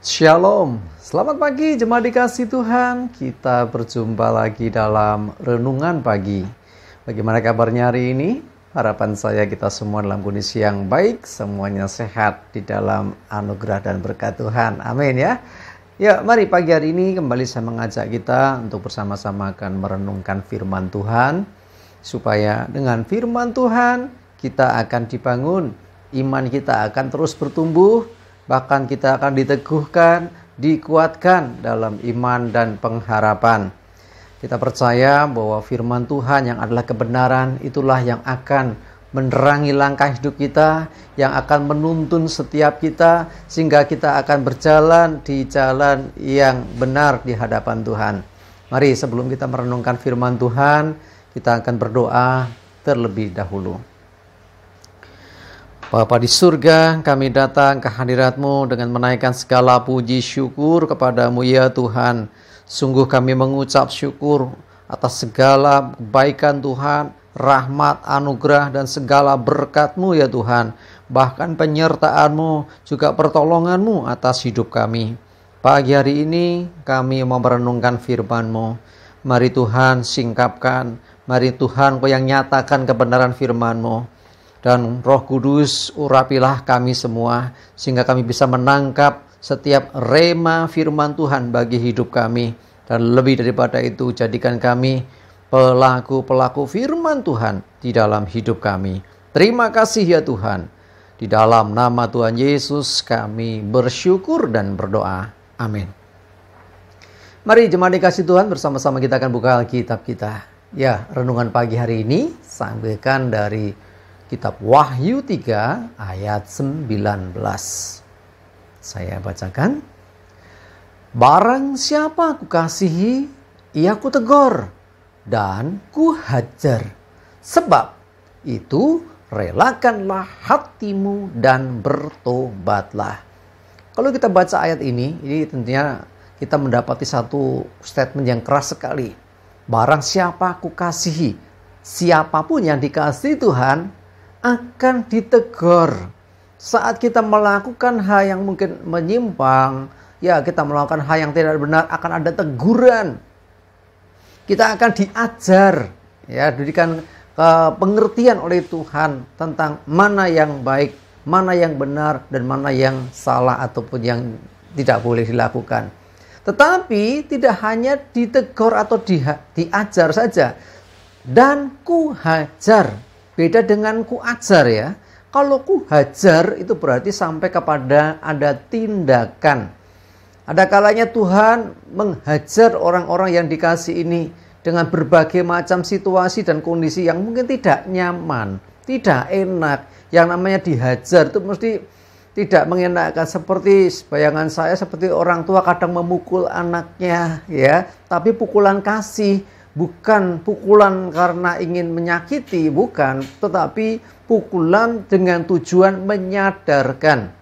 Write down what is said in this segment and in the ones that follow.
Shalom, selamat pagi jemaat dikasih Tuhan. Kita berjumpa lagi dalam renungan pagi. Bagaimana kabarnya hari ini? Harapan saya kita semua dalam kondisi yang baik, semuanya sehat di dalam anugerah dan berkat Tuhan. Amin ya. Ya, mari pagi hari ini kembali saya mengajak kita untuk bersama-sama akan merenungkan firman Tuhan, supaya dengan firman Tuhan kita akan dibangun, iman kita akan terus bertumbuh, bahkan kita akan diteguhkan, dikuatkan dalam iman dan pengharapan. Kita percaya bahwa firman Tuhan yang adalah kebenaran itulah yang akan menerangi langkah hidup kita, yang akan menuntun setiap kita, sehingga kita akan berjalan di jalan yang benar di hadapan Tuhan. Mari sebelum kita merenungkan firman Tuhan, kita akan berdoa terlebih dahulu. Bapa di surga, kami datang ke hadirat-Mu dengan menaikkan segala puji syukur kepada-Mu ya Tuhan. Sungguh kami mengucap syukur atas segala kebaikan Tuhan, rahmat, anugerah, dan segala berkat-Mu ya Tuhan. Bahkan penyertaan-Mu, juga pertolongan-Mu atas hidup kami. Pagi hari ini kami mau merenungkan firman-Mu. Mari Tuhan singkapkan, mari Tuhan Kau yang nyatakan kebenaran firman-Mu. Dan Roh Kudus urapilah kami semua, sehingga kami bisa menangkap setiap rema firman Tuhan bagi hidup kami. Dan lebih daripada itu, jadikan kami pelaku-pelaku firman Tuhan di dalam hidup kami. Terima kasih ya Tuhan. Di dalam nama Tuhan Yesus kami bersyukur dan berdoa. Amin. Mari jemaat dikasih Tuhan, bersama-sama kita akan buka Alkitab kita. Ya, renungan pagi hari ini sampaikan dari Kitab Wahyu 3 ayat 19. Saya bacakan. Barang siapa kukasihi, ia kutegur dan kuhajar. Sebab itu relakanlah hatimu dan bertobatlah. Kalau kita baca ayat ini tentunya kita mendapati satu statement yang keras sekali. Barang siapa kukasihi, siapapun yang dikasihi Tuhan akan ditegur. Saat kita melakukan hal yang mungkin menyimpang, ya kita melakukan hal yang tidak benar, akan ada teguran. Kita akan diajar, ya diberikan pengertian oleh Tuhan tentang mana yang baik, mana yang benar, dan mana yang salah ataupun yang tidak boleh dilakukan. Tetapi tidak hanya ditegur atau diajar saja. Dan kuhajar. Beda dengan kuajar ya. Kalau kuhajar itu berarti sampai kepada ada tindakan. Ada kalanya Tuhan menghajar orang-orang yang dikasih ini dengan berbagai macam situasi dan kondisi yang mungkin tidak nyaman, tidak enak. Yang namanya dihajar itu mesti tidak mengenakan. Seperti bayangan saya, seperti orang tua kadang memukul anaknya ya, tapi pukulan kasih. Bukan pukulan karena ingin menyakiti, bukan. Tetapi pukulan dengan tujuan menyadarkan.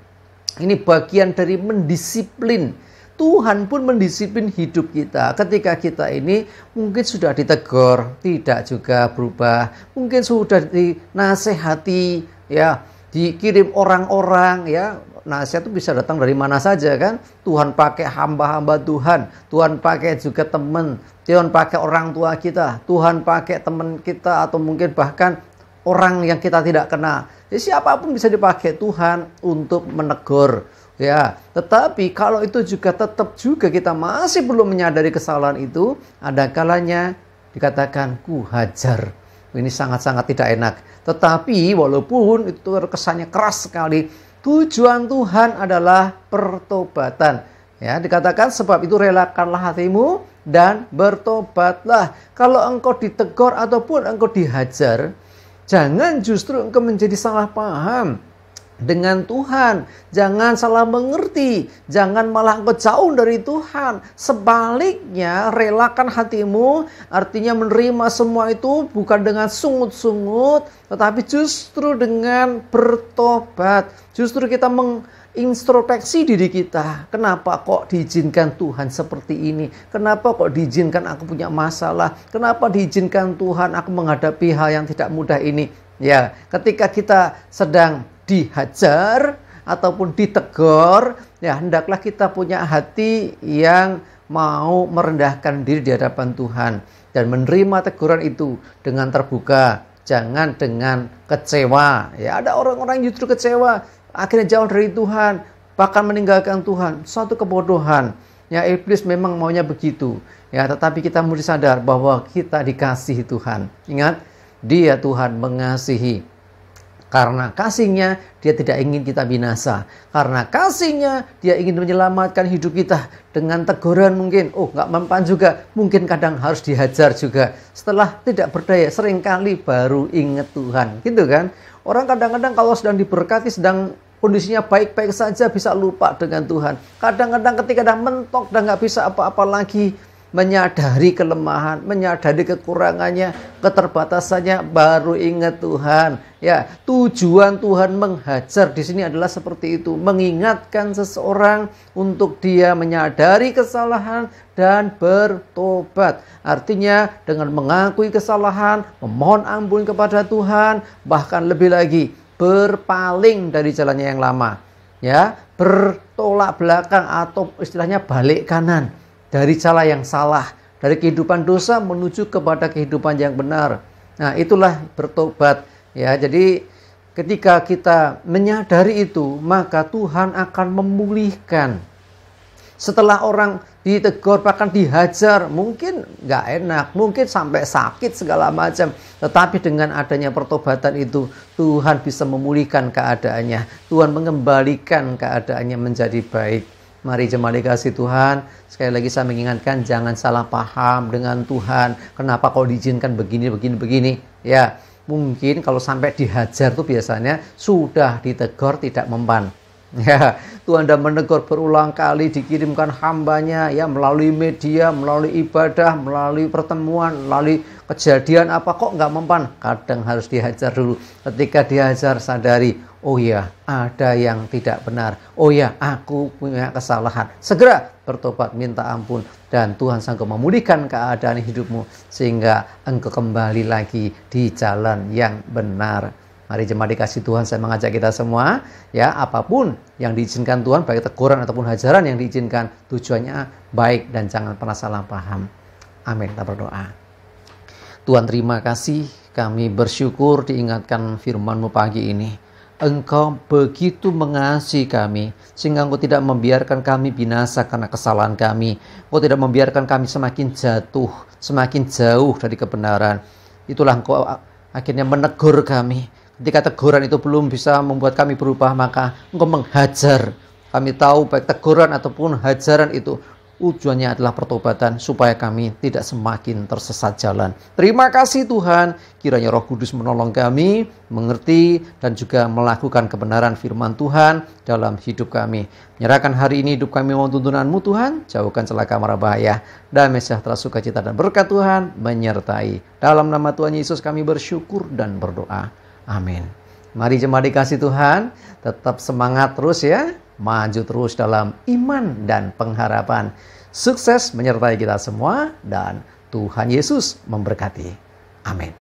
Ini bagian dari mendisiplin. Tuhan pun mendisiplin hidup kita. Ketika kita ini mungkin sudah ditegur, tidak juga berubah. Mungkin sudah dinasehati, ya, dikirim orang-orang, ya. Nasihat itu bisa datang dari mana saja kan. Tuhan pakai hamba-hamba Tuhan, Tuhan pakai juga teman, Tuhan pakai orang tua kita, Tuhan pakai teman kita, atau mungkin bahkan orang yang kita tidak kenal. Jadi siapapun bisa dipakai Tuhan untuk menegur, ya. Tetapi kalau itu juga tetap juga kita masih belum menyadari kesalahan itu, ada kalanya dikatakan kuhajar. Ini sangat-sangat tidak enak. Tetapi walaupun itu kesannya keras sekali, tujuan Tuhan adalah pertobatan. Ya, dikatakan sebab itu relakanlah hatimu dan bertobatlah. Kalau engkau ditegur ataupun engkau dihajar, jangan justru engkau menjadi salah paham dengan Tuhan. Jangan salah mengerti, jangan malah engkau jauh dari Tuhan. Sebaliknya, relakan hatimu artinya menerima semua itu bukan dengan sungut-sungut, tetapi justru dengan bertobat. Justru kita mengintrospeksi diri kita. Kenapa kok diizinkan Tuhan seperti ini? Kenapa kok diizinkan aku punya masalah? Kenapa diizinkan Tuhan aku menghadapi hal yang tidak mudah ini? Ya, ketika kita sedang dihajar ataupun ditegur, ya hendaklah kita punya hati yang mau merendahkan diri di hadapan Tuhan dan menerima teguran itu dengan terbuka, jangan dengan kecewa. Ya, ada orang-orang yang justru kecewa, akhirnya jauh dari Tuhan, bahkan meninggalkan Tuhan. Suatu kebodohan. Ya, iblis memang maunya begitu. Ya, tetapi kita mesti sadar bahwa kita dikasihi Tuhan. Ingat, Dia Tuhan mengasihi. Karena kasihnya, Dia tidak ingin kita binasa. Karena kasihnya, Dia ingin menyelamatkan hidup kita. Dengan teguran mungkin, nggak mempan juga. Mungkin kadang harus dihajar juga. Setelah tidak berdaya, seringkali baru ingat Tuhan. Gitu kan? Orang kadang-kadang kalau sedang diberkati, sedang kondisinya baik-baik saja, bisa lupa dengan Tuhan. Kadang-kadang ketika dah mentok, dah nggak bisa apa-apa lagi, menyadari kelemahan, menyadari kekurangannya, keterbatasannya, baru ingat Tuhan. Ya, tujuan Tuhan menghajar di sini adalah seperti itu, mengingatkan seseorang untuk dia menyadari kesalahan dan bertobat. Artinya dengan mengakui kesalahan, memohon ampun kepada Tuhan, bahkan lebih lagi berpaling dari jalannya yang lama. Ya, bertolak belakang atau istilahnya balik kanan dari cara yang salah, dari kehidupan dosa menuju kepada kehidupan yang benar. Nah, itulah bertobat. Ya, jadi ketika kita menyadari itu, maka Tuhan akan memulihkan. Setelah orang ditegur, bahkan dihajar, mungkin nggak enak, mungkin sampai sakit segala macam. Tetapi dengan adanya pertobatan itu, Tuhan bisa memulihkan keadaannya. Tuhan mengembalikan keadaannya menjadi baik. Mari jemaat dikasih Tuhan, sekali lagi saya mengingatkan jangan salah paham dengan Tuhan. Kenapa kau diizinkan begini. Ya, mungkin kalau sampai dihajar tuh biasanya sudah ditegur tidak mempan. Ya, Tuhan sudah menegur berulang kali, dikirimkan hambanya ya melalui media, melalui ibadah, melalui pertemuan, melalui kejadian apa kok nggak mempan. Kadang harus dihajar dulu. Ketika dihajar sadari, oh ya, ada yang tidak benar. Oh ya, aku punya kesalahan. Segera bertobat, minta ampun. Dan Tuhan sanggup memulihkan keadaan hidupmu. Sehingga engkau kembali lagi di jalan yang benar. Mari jemaat dikasih Tuhan, saya mengajak kita semua. Ya, apapun yang diizinkan Tuhan, baik teguran ataupun hajaran yang diizinkan, tujuannya baik dan jangan pernah salah paham. Amin. Kita berdoa. Tuhan, terima kasih. Kami bersyukur diingatkan firman-Mu pagi ini. Engkau begitu mengasihi kami, sehingga Engkau tidak membiarkan kami binasa karena kesalahan kami. Engkau tidak membiarkan kami semakin jatuh, semakin jauh dari kebenaran. Itulah Engkau akhirnya menegur kami. Ketika teguran itu belum bisa membuat kami berubah, maka Engkau menghajar. Kami tahu baik teguran ataupun hajaran itu tujuannya adalah pertobatan supaya kami tidak semakin tersesat jalan. Terima kasih Tuhan, kiranya Roh Kudus menolong kami mengerti dan juga melakukan kebenaran firman Tuhan dalam hidup kami. Menyerahkan hari ini hidup kami mohon tuntunan-Mu Tuhan, jauhkan celaka mara bahaya, damai sejahtera sukacita dan berkat Tuhan menyertai. Dalam nama Tuhan Yesus kami bersyukur dan berdoa. Amin. Mari jemaat dikasih Tuhan, tetap semangat terus ya. Maju terus dalam iman dan pengharapan. Sukses menyertai kita semua dan Tuhan Yesus memberkati. Amin.